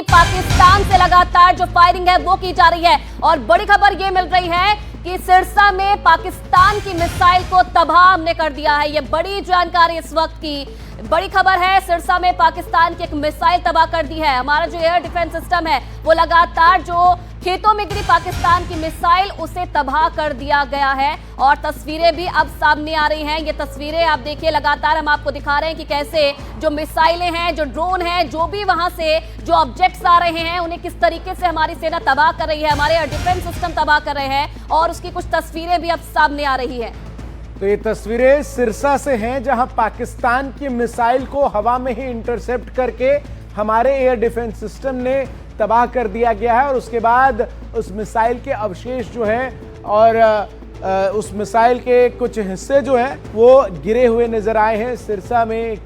पाकिस्तान से लगातार जो फायरिंग है वो की जा रही है और बड़ी खबर ये मिल रही है कि सिरसा में पाकिस्तान की मिसाइल को तबाह हमने कर दिया है। ये बड़ी जानकारी इस वक्त की बड़ी खबर है। सिरसा में पाकिस्तान की एक मिसाइल तबाह कर दी है। हमारा जो एयर डिफेंस सिस्टम है वो लगातार जो खेतों में गिरी पाकिस्तान की मिसाइल उसे तबाह कर दिया गया है और तस्वीरें भी अब सामने आ रही हैं। ये तस्वीरें आप देखिए, लगातार हम आपको दिखा रहे हैं कि कैसे जो मिसाइलें हैं, जो ड्रोन हैं, जो भी वहां से जो ऑब्जेक्ट्स आ रहे हैं उन्हें किस तरीके से हमारी सेना तबाह कर रही है, हमारे एयर डिफेंस सिस्टम तबाह कर रहे हैं और उसकी कुछ तस्वीरें भी अब सामने आ रही है। तो ये तस्वीरें सिरसा से हैं जहां पाकिस्तान की मिसाइल को हवा में ही इंटरसेप्ट करके हमारे एयर डिफेंस सिस्टम ने तबाह कर दिया गया है और उसके बाद उस मिसाइल के अवशेष जो हैं और उस मिसाइल के कुछ हिस्से जो हैं वो गिरे हुए नजर आए हैं सिरसा में।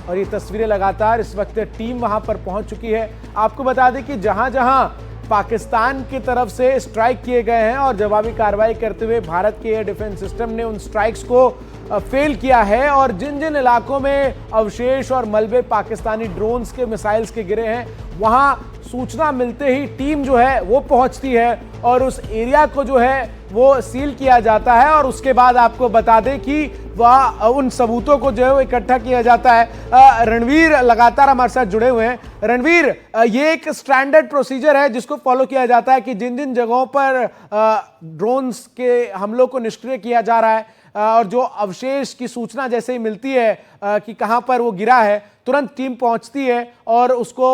और ये तस्वीरें लगातार इस वक्त टीम वहां पर पहुंच चुकी है। आपको बता दें कि जहां जहां पाकिस्तान की तरफ से स्ट्राइक किए गए हैं और जवाबी कार्रवाई करते हुए भारत के एयर डिफेंस सिस्टम ने उन स्ट्राइक्स को फेल किया है और जिन जिन इलाकों में अवशेष और मलबे पाकिस्तानी ड्रोन्स के मिसाइल्स के गिरे हैं वहां सूचना मिलते ही टीम जो है वो पहुंचती है और उस एरिया को जो है वो सील किया जाता है और उसके बाद आपको बता दें कि वह उन सबूतों को जो है वो इकट्ठा किया जाता है। रणवीर लगातार हमारे साथ जुड़े हुए हैं। रणवीर, ये एक स्टैंडर्ड प्रोसीजर है जिसको फॉलो किया जाता है कि जिन जिन जगहों पर ड्रोन्स के हमलों को निष्क्रिय किया जा रहा है और जो अवशेष की सूचना जैसे ही मिलती है कि कहां पर वो गिरा है, तुरंत टीम पहुंचती है और उसको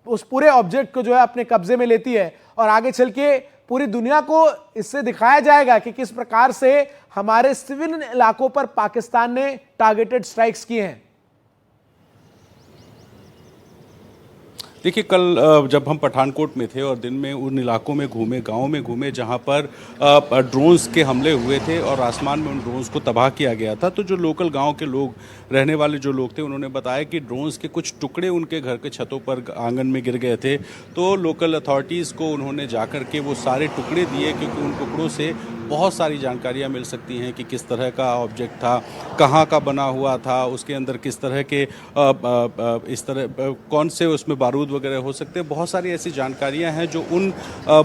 उस पूरे ऑब्जेक्ट को जो है अपने कब्जे में लेती है और आगे चल के पूरी दुनिया को इससे दिखाया जाएगा कि किस प्रकार से हमारे सिविल इलाकों पर पाकिस्तान ने टारगेटेड स्ट्राइक्स किए हैं। देखिए, कल जब हम पठानकोट में थे और दिन में उन इलाकों में घूमे, गाँव में घूमे जहाँ पर ड्रोन्स के हमले हुए थे और आसमान में उन ड्रोन्स को तबाह किया गया था, तो जो लोकल गांव के लोग, रहने वाले जो लोग थे, उन्होंने बताया कि ड्रोन्स के कुछ टुकड़े उनके घर के छतों पर आंगन में गिर गए थे। तो लोकल अथॉरिटीज़ को उन्होंने जाकर के वो सारे टुकड़े दिए क्योंकि उन टुकड़ों से बहुत सारी जानकारियाँ मिल सकती हैं कि किस तरह का ऑब्जेक्ट था, कहाँ का बना हुआ था, उसके अंदर किस तरह के इस तरह कौन से उसमें बारूद वगैरह हो सकते हैं। बहुत सारी ऐसी जानकारियां हैं जो उन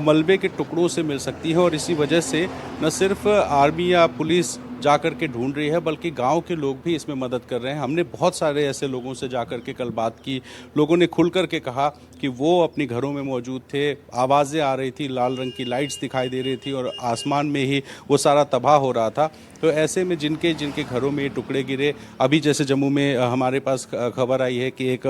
मलबे के टुकड़ों से मिल सकती हैं और इसी वजह से न सिर्फ आर्मी या पुलिस जाकर के ढूंढ रही है बल्कि गांव के लोग भी इसमें मदद कर रहे हैं। हमने बहुत सारे ऐसे लोगों से जाकर के कल बात की। लोगों ने खुल कर के कहा कि वो अपने घरों में मौजूद थे, आवाज़ें आ रही थी, लाल रंग की लाइट्स दिखाई दे रही थी और आसमान में ही वो सारा तबाह हो रहा था। तो ऐसे में जिनके जिनके घरों में ये टुकड़े गिरे, अभी जैसे जम्मू में हमारे पास खबर आई है कि एक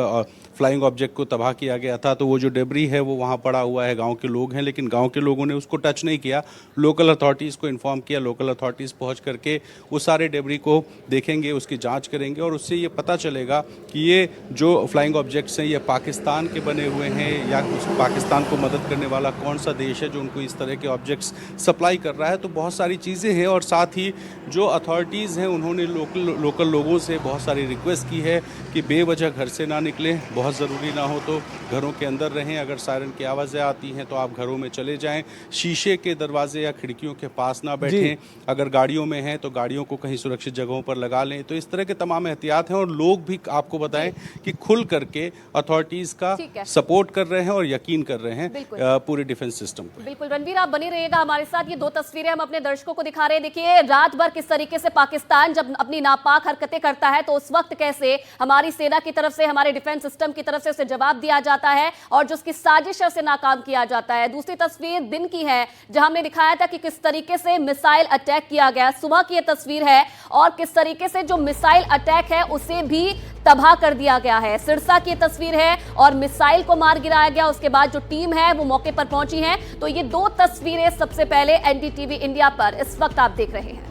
फ्लाइंग ऑब्जेक्ट को तबाह किया गया था, तो वो जो डेब्री है वो वहाँ पड़ा हुआ है। गांव के लोग हैं लेकिन गांव के लोगों ने उसको टच नहीं किया। लोकल अथॉरिटीज़ को इन्फॉर्म किया, लोकल अथॉरिटीज़ पहुँच करके वो सारे डेब्री को देखेंगे, उसकी जांच करेंगे और उससे ये पता चलेगा कि ये जो फ्लाइंग ऑब्जेक्ट्स हैं ये पाकिस्तान के बने हुए हैं या उस पाकिस्तान को मदद करने वाला कौन सा देश है जो उनको इस तरह के ऑब्जेक्ट्स सप्लाई कर रहा है। तो बहुत सारी चीज़ें हैं और साथ ही जो अथॉरिटीज़ हैं उन्होंने लोकल लोगों से बहुत सारी रिक्वेस्ट की है कि बेवजह घर से ना निकलें, बहुत ज़रूरी ना हो तो घरों के अंदर रहें। अगर सायरन की आवाज़ें आती हैं तो आप घरों में चले जाएं, शीशे के दरवाजे या खिड़कियों के पास ना बैठें, अगर गाड़ियों में हैं तो गाड़ियों को कहीं सुरक्षित जगहों पर लगा लें। तो इस तरह के तमाम एहतियात हैं और लोग भी आपको बताएं कि खुल करके अथॉरिटीज़ का सपोर्ट कर रहे हैं और यकीन कर रहे हैं पूरे डिफेंस सिस्टम पर। बिल्कुल रणवीर, आप बने रहिएगा हमारे साथ। ये दो तस्वीरें हम अपने दर्शकों को दिखा रहे हैं। देखिए, रात भर किस तरीके से पाकिस्तान जब अपनी नापाक हरकतें करता है तो उस वक्त कैसे हमारी सेना की तरफ से, हमारे डिफेंस सिस्टम की तरफ से उसे जवाब दिया जाता है और जो उसकी साजिश है उसे नाकाम किया जाता है। दूसरी तस्वीर दिन की है जहां हमने दिखाया था कि किस तरीके से मिसाइल अटैक किया गया। सुबह की यह तस्वीर है और किस तरीके से जो मिसाइल अटैक है उसे भी तबाह कर दिया गया है। सिरसा की तस्वीर है और मिसाइल को मार गिराया गया, उसके बाद जो टीम है वो मौके पर पहुंची है। तो ये दो तस्वीरें सबसे पहले एनडीटीवी इंडिया पर इस वक्त आप देख रहे हैं।